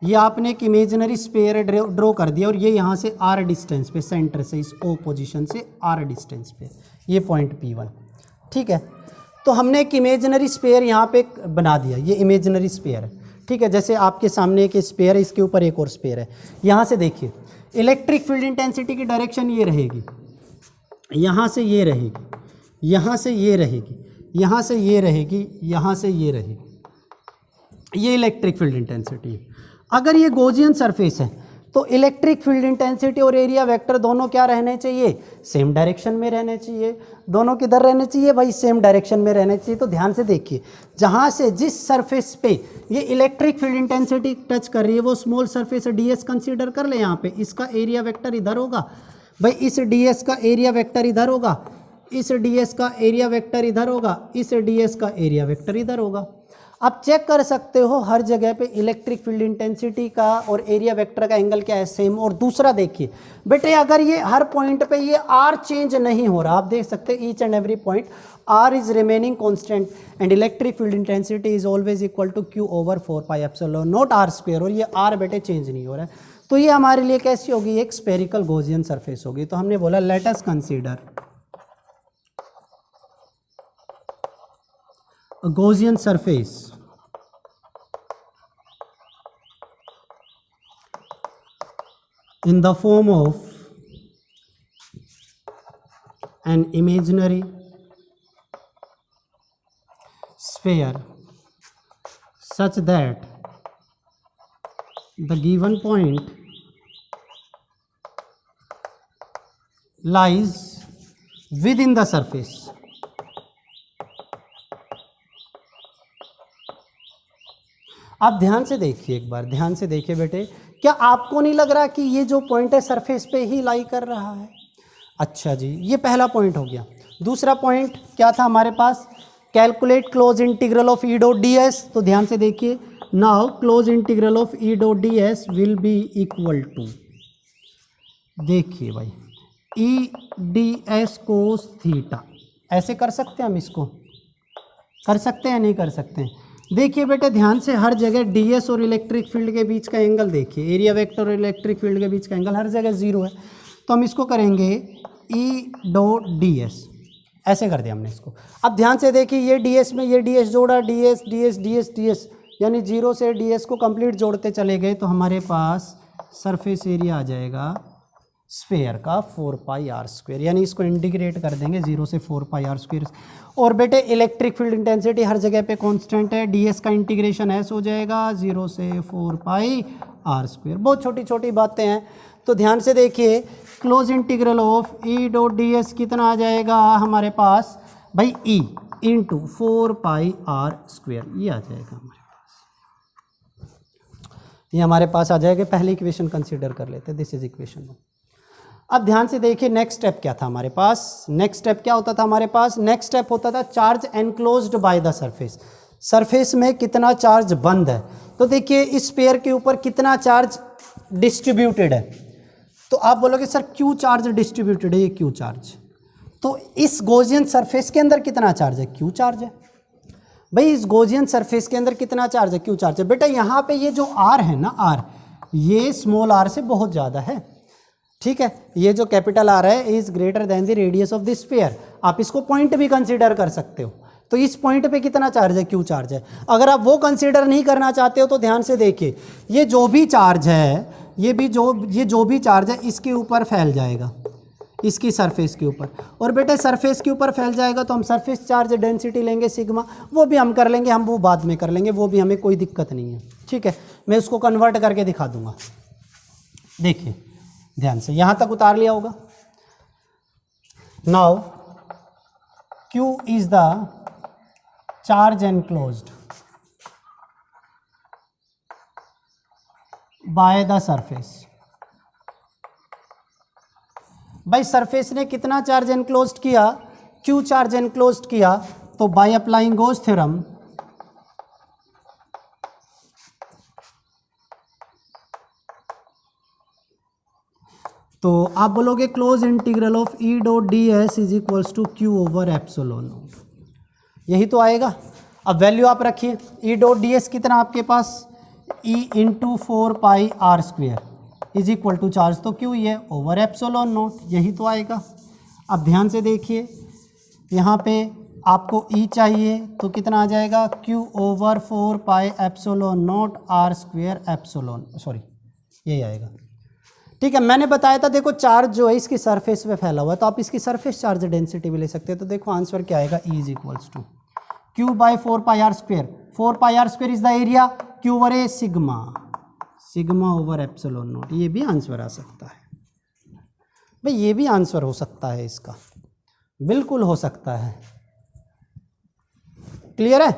ये आपने एक इमेजिनरी स्फीयर ड्रॉ कर दिया और ये यहाँ से R डिस्टेंस पे, सेंटर से इस O पोजीशन से R डिस्टेंस पे ये पॉइंट P1, ठीक है। तो हमने एक इमेजिनरी स्फीयर यहाँ पे बना दिया, ये इमेजिनरी स्फीयर है, ठीक है। जैसे आपके सामने एक स्फीयर है, इसके ऊपर एक और स्फीयर है। यहाँ से देखिए इलेक्ट्रिक फील्ड इंटेंसिटी की डायरेक्शन ये रहेगी, यहाँ से ये रहेगी, यहाँ से ये रहेगी, यहाँ से ये रहेगी, यहाँ से ये रहेगी। ये इलेक्ट्रिक फील्ड इंटेंसिटी है। अगर ये गॉसियन सरफेस है तो इलेक्ट्रिक फील्ड इंटेंसिटी और एरिया वेक्टर दोनों क्या रहने चाहिए, सेम डायरेक्शन में रहने चाहिए। दोनों किधर रहने चाहिए भाई, सेम डायरेक्शन में रहने चाहिए। तो ध्यान से देखिए, जहाँ से जिस सरफेस पे ये इलेक्ट्रिक फील्ड इंटेंसिटी टच कर रही है वो स्मॉल सरफेस ds कंसीडर कर ले। यहाँ पे इसका एरिया वेक्टर इधर होगा भाई, इस ds का एरिया वेक्टर इधर होगा, इस ds का एरिया वेक्टर इधर होगा, इस ds का एरिया वेक्टर इधर होगा। आप चेक कर सकते हो हर जगह पे इलेक्ट्रिक फील्ड इंटेंसिटी का और एरिया वेक्टर का एंगल क्या है, सेम। और दूसरा देखिए बेटे, अगर ये हर पॉइंट पे ये r चेंज नहीं हो रहा, आप देख सकते हैं each and every point r is remaining constant and electric field intensity is always equal to q over 4πε0 r², और ये r बेटे चेंज नहीं हो रहा है। तो ये हमारे लिए कैसी होगी, एक स्फेरिकल गॉसियन सरफेस होगी। तो हमने बोला let us consider a Gaussian surface in the form of an imaginary sphere such that the given point lies within the surface। आप ध्यान से देखिए, एक बार ध्यान से देखिए बेटे, क्या आपको नहीं लग रहा कि ये जो पॉइंट है सरफेस पे ही लाई कर रहा है? अच्छा जी, ये पहला पॉइंट हो गया। दूसरा पॉइंट क्या था हमारे पास, calculate close integral of E dot D s. तो ध्यान से देखिए, now close integral of E dot D s will be equal to, देखिए भाई, E d s cos theta. ऐसे कर सकते हैं हम, इसको कर सकते हैं नहीं कर सकते हैं? देखिए बेटे ध्यान से, हर जगह ds और इलेक्ट्रिक फील्ड के बीच का एंगल देखिए, एरिया वेक्टर और इलेक्ट्रिक फील्ड के बीच का एंगल हर जगह 0 है, तो हम इसको करेंगे ई डॉट ds, ऐसे कर दिया हमने इसको। अब ध्यान से देखिए, ये ds में ये ds जोड़ा, ds ds ds ds, यानी 0 से ds को कंप्लीट जोड़ते चले गए, तो हमारे पास सरफेस एरिया आ जाएगा स्फेयर का 4 पाई आर स्क्वेयर, यानी इसको इंटीग्रेट कर देंगे 0 से 4 पाई आर स्क्वेयर। और बेटे इलेक्ट्रिक फील्ड इंटेंसिटी हर जगह पे कांस्टेंट है, ds का इंटीग्रेशन s हो जाएगा 0 से 4 पाई आर स्क्वेयर। बहुत छोटी छोटी बातें हैं, तो ध्यान से देखिए, close integral of E dot D S कितना आ जाएगा हमारे पास भाई, E into 4 pi are square, ये आ जाएगा हमारे पास, ये हमारे पास आ जाएगा। पहली इक्वेशन कंसीडर कर लेते हैं, दिस इज इक्वेशन 1। अब ध्यान से देखिए, नेक्स्ट स्टेप क्या था हमारे पास, नेक्स्ट स्टेप क्या होता था हमारे पास, नेक्स्ट स्टेप होता था charge enclosed by the surface, surface में कितना चार्ज बंद है। तो देखिए इस स्फीयर के ऊपर कितना चार्ज डिस्ट्रीब्यूटेड है, तो आप बोलोगे सर क्यू चार्ज डिस्ट्रीब्यूटेड है, ये क्यू चार्ज, तो इस गॉसियन सरफेस के अंदर कितना चार्ज है, क्यू चार्ज है। भाई इस गॉसियन सरफेस के अंदर कितना चार्ज है, क्यू चार्ज है। बेटा यहाँ पे ये जो आर है ना, आर, ये स्मॉल आर से बहुत ज़्यादा है, ठीक है, ये जो कैपिटल आर है is greater then the radius of the sphere, आप इसको पॉइंट भी कंसीडर कर सकते हो। तो इस पॉइंट पे कितना चार्ज है, क्यू चार्ज है। अगर आप वो कंसीडर नहीं करना चाहते हो तो ध्यान से देखिए, ये जो भी चार्ज है, ये जो भी चार्ज है इसके ऊपर फैल जाएगा, इसकी सरफेस के ऊपर, और बेटे सरफेस के ऊपर फैल जाएगा तो हम सरफेस चार्ज डेंसिटी लेंगे सिग्मा, वो भी हम कर लेंगे, हम वो बाद में कर लेंगे, वो भी हमें कोई दिक्कत नहीं है, ठीक है। मैं उसको कन्वर्ट करके दिखा दूंगा, देखिए ध्यान से, यहां तक उतार लिया होगा। Now Q is the charge enclosed by the surface. भाई सरफेस ने कितना चार्ज एनक्लोज्ड किया, Q चार्ज एनक्लोज्ड किया, तो बाय अप्लाइंग गॉस थ्योरम तो आप बोलोगे close integral of E dot D S is equals to Q over epsilon naught, यही तो आएगा। अब वैल्यू आप रखिए, ई डॉट डी एस कितना आपके पास, E into 4 pi are square is equal to charge तो क्यू ही है ओवर एप्सिलॉन नॉट, यही तो आएगा। अब ध्यान से देखिए, यहाँ पे आपको ई चाहिए तो कितना आ जाएगा, Q over 4 pi epsilon naught R square epsilon, sorry यही आएगा, ठीक है। मैंने बताया था देखो चार्ज जो है इसकी सरफेस पे फैला हुआ है, तो आप इसकी सरफेस चार्ज डेंसिटी भी ले सकते हैं। तो देखो आंसर क्या आएगा, E is equals to Q by 4 pi are square, 4 pi are square is the area, Q over A sigma, sigma over epsilon naught, ये भी आंसर आ सकता है भाई, ये भी आंसर हो सकता है इसका, बिल्कुल हो सकता है, क्लियर है,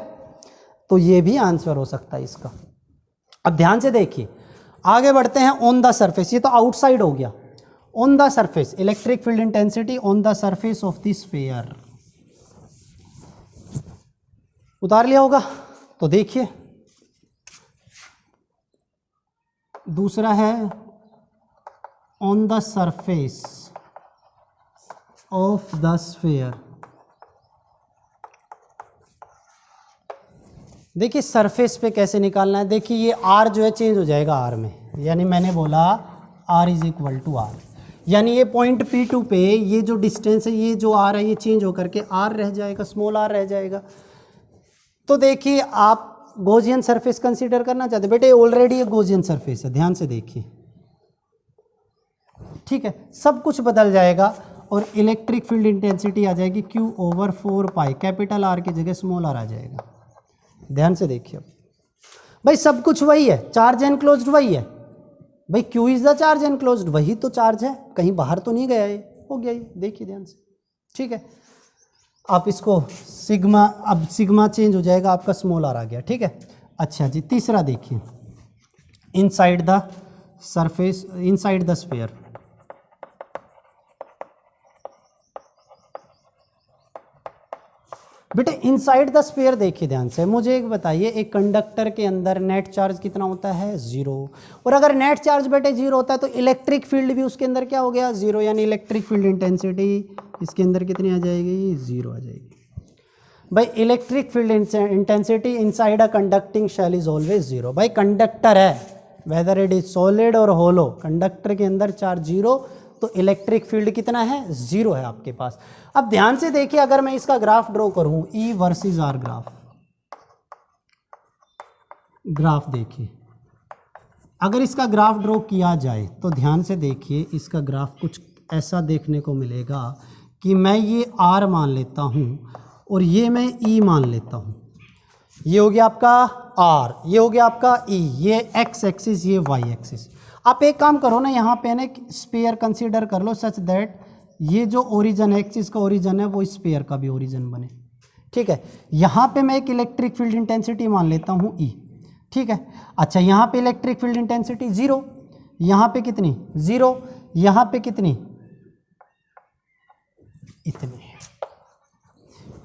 तो ये भी आंसर हो सकता है इसका। अब ध्यान से देखिए, आगे बढ़ते हैं। ऑन द सरफेस, ये तो आउटसाइड हो गया, on the surface electric field intensity on the surface of the sphere, उतार लिया होगा। तो देखिए दूसरा है on the surface of the sphere. देखिए सरफेस पे कैसे निकालना है, देखिए ये आर जो है चेंज हो जाएगा आर में, यानी मैंने बोला R is equal to R, यानी ये पॉइंट P2 पे ये जो डिस्टेंस है, ये जो आर है ये चेंज होकर के आर रह जाएगा, स्मॉल आर रह जाएगा। तो देखिए आप गॉसियन सरफेस कंसीडर करना चाहते बेटे, ऑलरेडी ये गॉसियन सरफेस है, ध्यान से देखिए, ठीक है, सब कुछ बदल जाएगा और इलेक्ट्रिक फील्ड इंटेंसिटी आ जाएगी Q ओवर 4 पाई, कैपिटल आर की जगह स्मॉल आर आ जाएगा। ध्यान से देखिए भाई, सब कुछ वही है, चार्ज एनक्लोज्ड वही है भाई, Q is the charge enclosed, वही तो चार्ज है, कहीं बाहर तो नहीं गया, ये हो गया ये, देखिए ध्यान से, ठीक है। आप इसको सिग्मा, अब सिग्मा चेंज हो जाएगा, आपका स्मॉल आर आ गया, ठीक है। अच्छा जी, तीसरा देखिए, inside the surface, inside the sphere, बेटे इनसाइड द स्फीयर देखिए ध्यान से, मुझे एक बताइए, एक कंडक्टर के अंदर नेट चार्ज कितना होता है, 0, और अगर नेट चार्ज बेटे 0 होता है तो इलेक्ट्रिक फील्ड भी उसके अंदर क्या हो गया, 0, यानी इलेक्ट्रिक फील्ड इंटेंसिटी इसके अंदर कितनी आ जाएगी, 0 आ जाएगी। भाई electric field intensity inside a conducting shell is always zero. भाई कंडक्टर है, वेदर इट इज सॉलिड और होलो, कंडक्टर के अंदर चार्ज जीरो, तो इलेक्ट्रिक फील्ड कितना है, जीरो है आपके पास। अब ध्यान से देखिए, अगर मैं इसका ग्राफ ड्रॉ करूं, ई वर्सेस आर ग्राफ देखिए, अगर इसका ग्राफ ड्रॉ किया जाए तो ध्यान से देखिए, इसका ग्राफ कुछ ऐसा देखने को मिलेगा कि मैं ये आर मान लेता हूँ और ये मैं ई मान लेता हूँ। ये हो गया आपका आर, ये हो गया आपका ई, ये एक्स एक्सिस, ये वाई एक्सिस। आप एक काम करो ना, यहाँ पे ना स्फीयर कंसीडर कर लो सच दैट ये जो ओरिजन है, एक्सिस का ओरिजन है, वो स्फीयर का भी ओरिजन बने। ठीक है, यहाँ पे मैं एक इलेक्ट्रिक फील्ड इंटेंसिटी मान लेता हूँ ई। ठीक है, अच्छा यहाँ पे इलेक्ट्रिक फील्ड इंटेंसिटी जीरो, यहाँ पे कितनी, जीरो, यहाँ पे कितनी, इतनी,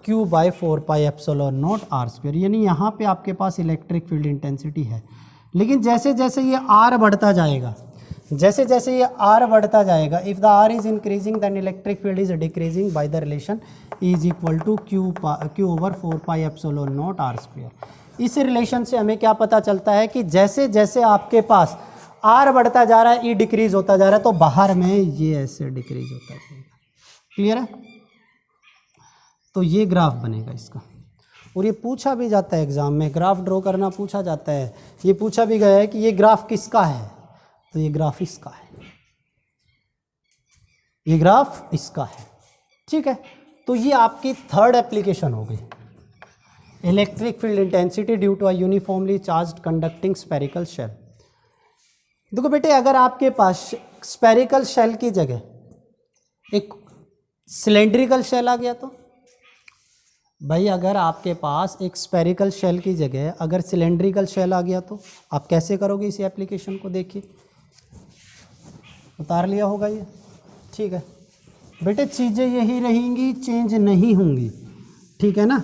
Q बाय 4πε0 आर स्क्वायर। यानी यहाँ पे आपके पास इलेक्ट्रिक फील्ड इंटेंसिटी है। लेकिन जैसे जैसे ये आर बढ़ता जाएगा, जैसे जैसे ये आर बढ़ता जाएगा, if the r is increasing then electric field is decreasing by the relation E is equal to Q over 4πε0 r square. इस रिलेशन से हमें क्या पता चलता है कि जैसे जैसे आपके पास आर बढ़ता जा रहा है, ई डिक्रीज होता जा रहा है, तो बाहर में ये ऐसे डिक्रीज होता जाएगा। क्लियर है? तो ये ग्राफ बनेगा इसका, और ये पूछा भी जाता है एग्जाम में, ग्राफ ड्रॉ करना पूछा जाता है। ये पूछा भी गया है कि ये ग्राफ किसका है, तो ये ग्राफ इसका है, ये ग्राफ इसका है। ठीक है, तो ये आपकी थर्ड एप्लीकेशन हो गई, electric field intensity due to a uniformly charged conducting spherical shell. देखो बेटे, अगर आपके पास स्फेरिकल शेल की जगह एक सिलेंड्रिकल शेल आ गया, तो भाई अगर आपके पास एक स्फेरिकल शेल की जगह अगर सिलेंड्रिकल शेल आ गया, तो आप कैसे करोगे इस एप्लीकेशन को? देखिए, उतार लिया होगा ये। ठीक है बेटे, चीज़ें यही रहेंगी, चेंज नहीं होंगी। ठीक है ना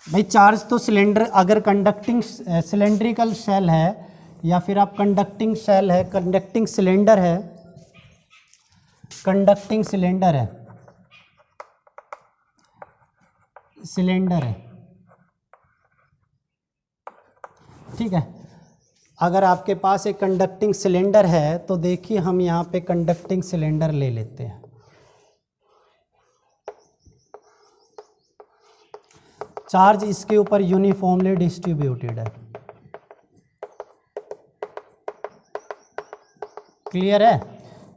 भाई, चार्ज तो सिलेंडर, अगर कंडक्टिंग सिलेंड्रिकल शेल है या फिर आप कंडक्टिंग शेल है, कंडक्टिंग सिलेंडर है, कंडक्टिंग सिलेंडर है, सिलेंडर है। ठीक है, अगर आपके पास एक कंडक्टिंग सिलेंडर है, तो देखिए हम यहाँ पे कंडक्टिंग सिलेंडर ले लेते हैं। चार्ज इसके ऊपर यूनिफॉर्मली डिस्ट्रीब्यूटेड है। क्लियर है?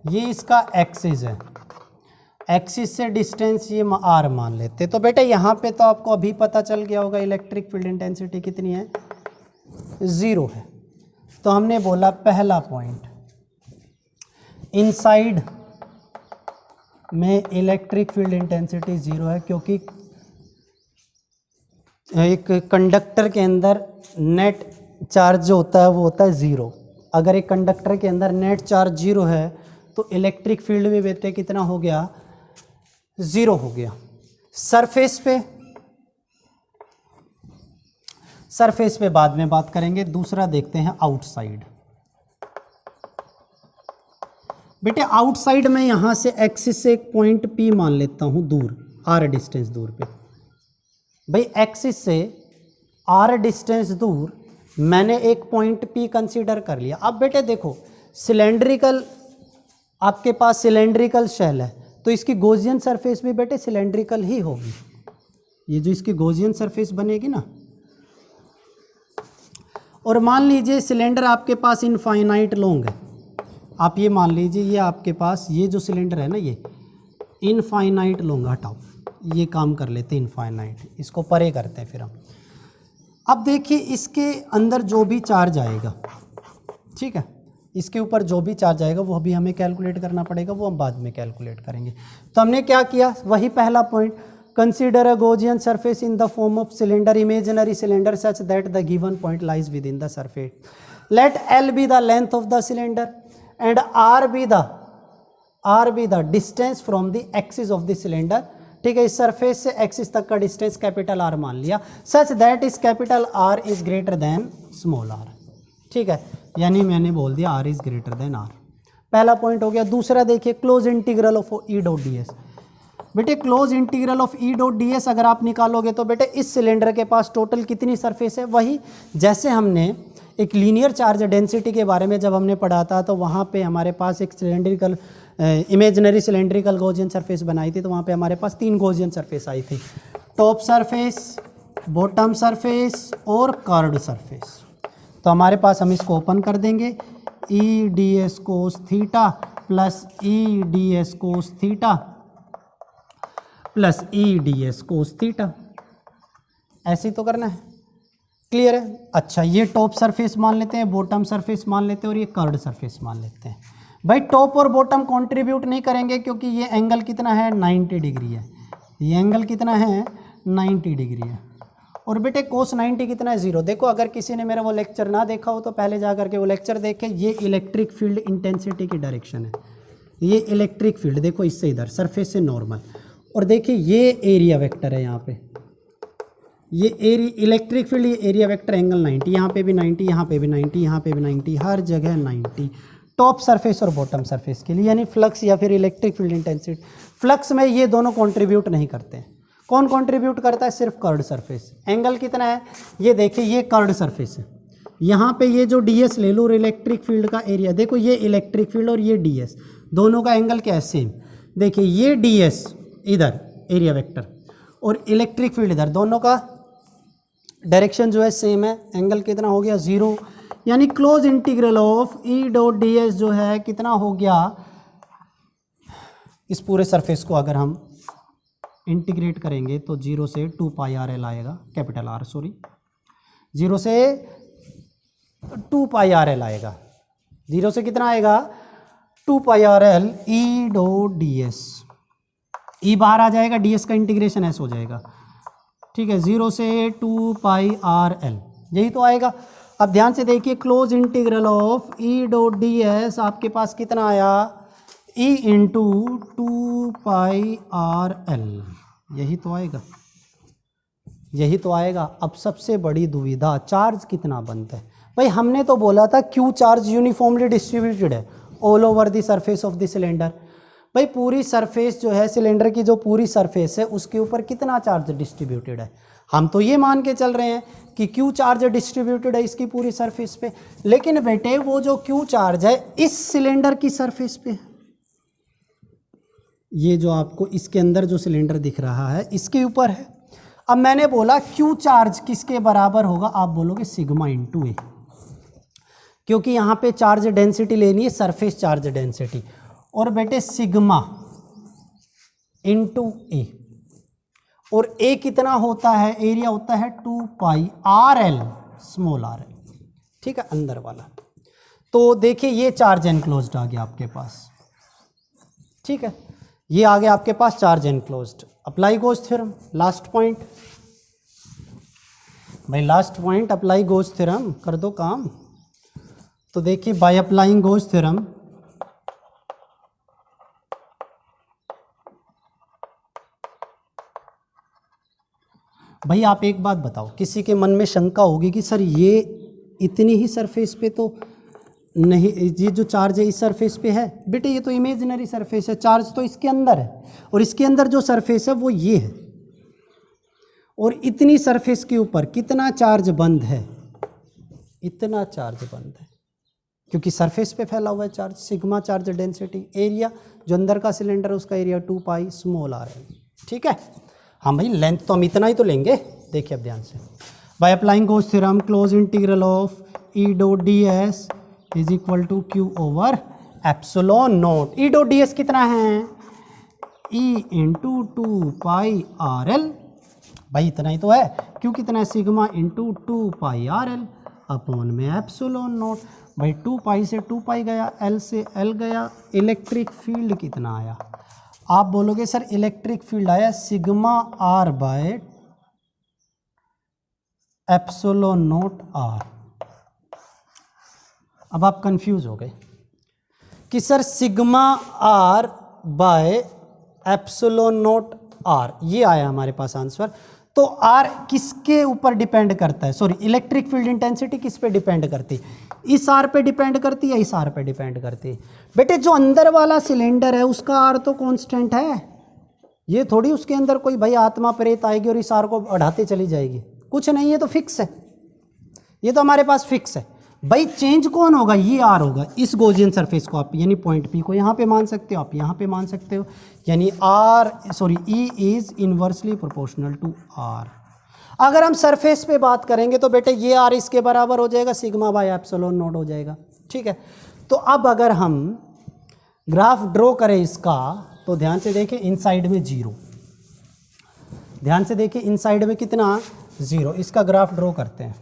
ये इसका एक्सिस है, एक्सिस से डिस्टेंस ये आर मान लेते। तो बेटे यहाँ पे तो आपको अभी पता चल गया होगा इलेक्ट्रिक फील्ड इंटेंसिटी कितनी है, ज़ीरो है। तो हमने बोला पहला पॉइंट, इनसाइड में इलेक्ट्रिक फील्ड इंटेंसिटी ज़ीरो है, क्योंकि एक कंडक्टर के अंदर नेट चार्ज जो होता है वो होता है ज़ीरो। अगर एक कंडक्टर के अंदर नेट चार्ज ज़ीरो है, तो इलेक्ट्रिक फील्ड में बेटे कितना हो गया, ज़ीरो हो गया। सरफेस पे बाद में बात करेंगे। दूसरा देखते हैं आउटसाइड। बेटे आउटसाइड में यहां से एक्सिस से एक पॉइंट P मान लेता हूं दूर, R डिस्टेंस दूर पे। भाई एक्सिस से R डिस्टेंस दूर मैंने एक पॉइंट P कंसीडर कर लिया। अब बेटे देखो, सिलेंड्रिकल, आपके पास सिलेंड्रिकल शेल है, तो इसकी गॉसियन सरफेस भी बेटे सिलेंड्रिकल ही होगी। ये जो इसकी गॉसियन सरफेस बनेगी ना, और मान लीजिए सिलेंडर आपके पास इनफाइनाइट लॉन्ग है। आप ये मान लीजिए, ये आपके पास ये जो सिलेंडर है ना, ये इनफाइनाइट लॉन्ग, हटाओ ये काम कर लेते हैं इनफाइनाइट, इसको परे करते हैं फिर हम। अब देखिए इसके अंदर जो भी चार्ज आएगा, ठीक है, इसके ऊपर जो भी चार्ज आएगा वो भी हमें कैलकुलेट करना पड़ेगा, वो हम बाद में कैलकुलेट करेंगे। तो हमने क्या किया, वही पहला point, consider a Gaussian surface in the form of cylinder, imaginary cylinder such that the given point lies within the surface. Let L be the length of the cylinder and R be the distance from the axis of the cylinder. ठीक है, इस surface से axis तक का distance capital r मान लिया, such that is capital r is greater than small r. ठीक है, यानी मैंने बोल दिया r is greater than r. पहला पॉइंट हो गया। दूसरा देखिए, close integral of E dot D s. बेटे close integral of E dot D s अगर आप निकालोगे तो बेटे इस सिलेंडर के पास टोटल कितनी सरफेस है, वही जैसे हमने एक लीनियर चार्ज डेंसिटी के बारे में जब हमने पढ़ा था तो वहाँ पे हमारे पास एक cylindrical imaginary cylindrical Gaussian surface बनाई थी, तो वहाँ पे हमारे पास 3 गॉसियन सरफेस आई थी, टॉप सरफेस, बॉटम सरफेस और कर्व्ड सरफेस। तो हमारे पास हम इसको ओपन कर देंगे, ई d s cos theta plus ई d s cos theta plus ई डी एस कोस थीटा, ऐसे ही तो करना है। क्लियर है? अच्छा, ये टॉप सरफेस मान लेते हैं, बॉटम सरफेस मान लेते हैं और ये कर्व्ड सरफेस मान लेते हैं। भाई टॉप और बॉटम कंट्रीब्यूट नहीं करेंगे क्योंकि ये एंगल कितना है 90 डिग्री है, ये एंगल कितना है 90 डिग्री है। और बेटे कोस 90 कितना है 0। देखो अगर किसी ने मेरा वो लेक्चर ना देखा हो तो पहले जा करके वो लेक्चर देखे। ये इलेक्ट्रिक फील्ड इंटेंसिटी की डायरेक्शन है, ये इलेक्ट्रिक फील्ड देखो इससे इधर सरफेस से नॉर्मल, और देखिए ये एरिया वेक्टर है यहाँ पे, ये एरिया इलेक्ट्रिक फील्ड, ये एरिया वेक्टर एंगल 90, यहाँ पे भी 90, यहाँ पे भी 90, यहाँ पे भी 90, हर जगह 90 टॉप सरफेस और बॉटम सरफेस के लिए, यानी फ्लक्स या फिर इलेक्ट्रिक फील्ड इंटेंसिटी। फ्लक्स में ये दोनों कंट्रीब्यूट नहीं करते हैं। कौन कंट्रीब्यूट करता है? सिर्फ कर्व्ड सरफेस। एंगल कितना है ये देखिए, ये कर्व्ड सरफेस है, यहाँ पे ये जो ds ले लो और इलेक्ट्रिक फील्ड का एरिया देखो, ये इलेक्ट्रिक फील्ड और ये ds दोनों का एंगल क्या है सेम। देखिए ये ds इधर एरिया वेक्टर और इलेक्ट्रिक फील्ड इधर, दोनों का डायरेक्शन जो है सेम है। एंगल कितना हो गया 0, यानी close integral of E dot D S जो है कितना हो गया, इस पूरे सरफेस को अगर हम इंटीग्रेट करेंगे तो 0 से 2 पाई आर एल आएगा, कैपिटल आर सॉरी, 0 से 2 पाई आर एल आएगा। 0 से कितना आएगा 2 pi are l E dot D s, E बाहर आ जाएगा, डी एस का इंटीग्रेशन ऐसा हो जाएगा, ठीक है। 0 से 2 पाई आर एल, यही तो आएगा। अब ध्यान से देखिए, close integral of E dot D S आपके पास कितना आया, ई इंटू 2 पाई आर एल, यही तो आएगा, यही तो आएगा। अब सबसे बड़ी दुविधा, चार्ज कितना बनता है। भाई हमने तो बोला था क्यू चार्ज यूनिफॉर्मली डिस्ट्रीब्यूटेड है all over the surface of the cylinder. भाई पूरी सरफेस जो है सिलेंडर की, जो पूरी सरफेस है उसके ऊपर कितना चार्ज डिस्ट्रीब्यूटेड है। हम तो ये मान के चल रहे हैं कि क्यू चार्ज डिस्ट्रीब्यूटेड है इसकी पूरी सरफेस पे, लेकिन बेटे वो जो क्यू चार्ज है इस सिलेंडर की सरफेस पे, ये जो आपको इसके अंदर जो सिलेंडर दिख रहा है इसके ऊपर है। अब मैंने बोला क्यू चार्ज किसके बराबर होगा, आप बोलोगे सिग्मा इंटू ए, क्योंकि यहाँ पे चार्ज डेंसिटी लेनी है सरफेस चार्ज डेंसिटी, और बेटे सिग्मा इंटू ए, और ए कितना होता है, एरिया होता है 2 pi are l small r l, ठीक है, अंदर वाला। तो देखिए ये चार्ज एनक्लोज्ड आ गया आपके पास, ठीक है, ये आ गया आपके पास charge enclosed. Apply Gauss theorem, last point भाई, last point apply Gauss theorem, कर दो काम। तो देखिए बाय अप्लाइंग गोज थ्योरम, भाई आप एक बात बताओ, किसी के मन में शंका होगी कि सर ये इतनी ही सरफेस पे तो नहीं, ये जो चार्ज है इस सरफेस पे है। बेटे ये तो इमेजिनरी सरफेस है, चार्ज तो इसके अंदर है, और इसके अंदर जो सरफेस है वो ये है, और इतनी सरफेस के ऊपर कितना चार्ज बंद है, इतना चार्ज बंद है, क्योंकि सरफेस पे फैला हुआ है charge. Sigma charge density, area जो अंदर का सिलेंडर है उसका area 2 pi small r l, ठीक है। हाँ भाई लेंथ तो हम इतना ही तो लेंगे। देखिए अब ध्यान से, by applying Gauss theorem close integral of E dot D S is equal to Q over epsilon naught. E dot D S कितना है, E into 2 pi are L, भाई इतना ही तो है, क्यों कितना है, sigma into 2 pi are L upon में एप्सिलॉन नॉट। भाई 2 पाई से 2 पाई गया, एल से एल गया, इलेक्ट्रिक फील्ड कितना आया, आप बोलोगे सर इलेक्ट्रिक फील्ड आया sigma R by epsilon naught R. अब आप कंफ्यूज हो गए कि sir sigma R by epsilon naught R, ये आया हमारे पास आंसर। तो आर किसके ऊपर डिपेंड करता है, सॉरी इलेक्ट्रिक फील्ड इंटेंसिटी किस पे डिपेंड करती है, इस आर पे डिपेंड करती है, इस आर पे डिपेंड करती है। बेटे जो अंदर वाला सिलेंडर है उसका आर तो कांस्टेंट है, ये थोड़ी उसके अंदर कोई भाई आत्मा प्रेत आएगी और इस आर को बढ़ाते चली जाएगी, कुछ नहीं, ये तो फिक्स है, ये तो हमारे पास फिक्स है। भाई चेंज कौन होगा, ये आर होगा। इस गॉसियन सरफेस को आप यानी पॉइंट पी को यहाँ पे मान सकते हो, आप यहाँ पे मान सकते हो, यानी E is inversely proportional to R. अगर हम सरफेस पे बात करेंगे तो बेटे ये आर इसके बराबर हो जाएगा, सिग्मा बाय एप्सिलॉन नॉट हो जाएगा, ठीक है। तो अब अगर हम ग्राफ ड्रॉ करें इसका, तो ध्यान से देखें इनसाइड में 0, ध्यान से देखें इनसाइड में कितना 0, इसका ग्राफ ड्रॉ करते हैं।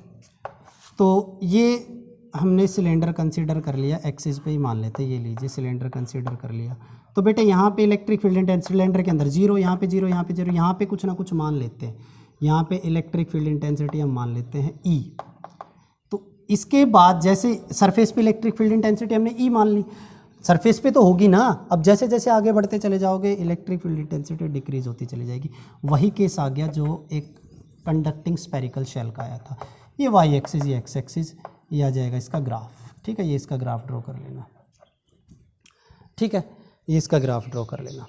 तो ये हमने सिलेंडर कंसीडर कर लिया, एक्सिस पे ही मान लेते हैं, ये लीजिए सिलेंडर कंसीडर कर लिया। तो बेटे यहाँ पे इलेक्ट्रिक फील्ड इंटेंसिटी सिलेंडर के अंदर 0, यहाँ पे 0, यहाँ पे 0, यहाँ पे कुछ ना कुछ मान लेते हैं, यहाँ पे इलेक्ट्रिक फील्ड इंटेंसिटी हम मान लेते हैं E। तो इसके बाद जैसे सरफेस पे इलेक्ट्रिक फील्ड इंटेंसिटी हमने E मान ली, सरफेस पे तो होगी ना। अब जैसे जैसे आगे बढ़ते चले जाओगे इलेक्ट्रिक फील्ड इंटेंसिटी डिक्रीज होती चली जाएगी। वही केस आ गया जो एक कंडक्टिंग स्फेरिकल शेल का आया था। ये वाई एक्सिस, ये एक्स एक्सिस, ये आ जाएगा इसका ग्राफ, ठीक है। ये इसका ग्राफ ड्रॉ कर लेना, ठीक है, ये इसका ग्राफ ड्रॉ कर लेना।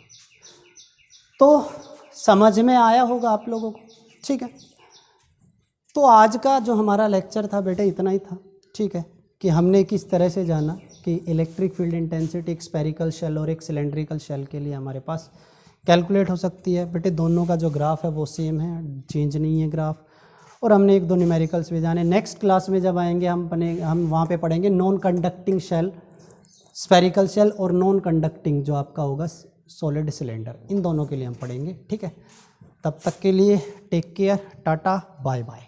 तो समझ में आया होगा आप लोगों को, ठीक है। तो आज का जो हमारा लेक्चर था बेटे इतना ही था, ठीक है, कि हमने किस तरह से जाना कि इलेक्ट्रिक फील्ड इंटेंसिटी एक स्फेरिकल शेल और एक सिलेंड्रिकल शेल के लिए हमारे पास कैलकुलेट हो सकती है। बेटे दोनों का जो ग्राफ है वो सेम है, चेंज नहीं है ग्राफ। और हमने 1-2 न्यूमेरिकल्स भी जाने। नेक्स्ट क्लास में जब आएंगे हम वहाँ पे पढ़ेंगे non conducting shell, spherical shell, और नॉन कंडक्टिंग जो आपका होगा सॉलिड सिलेंडर, इन दोनों के लिए हम पढ़ेंगे, ठीक है। तब तक के लिए take care, tata, bye bye.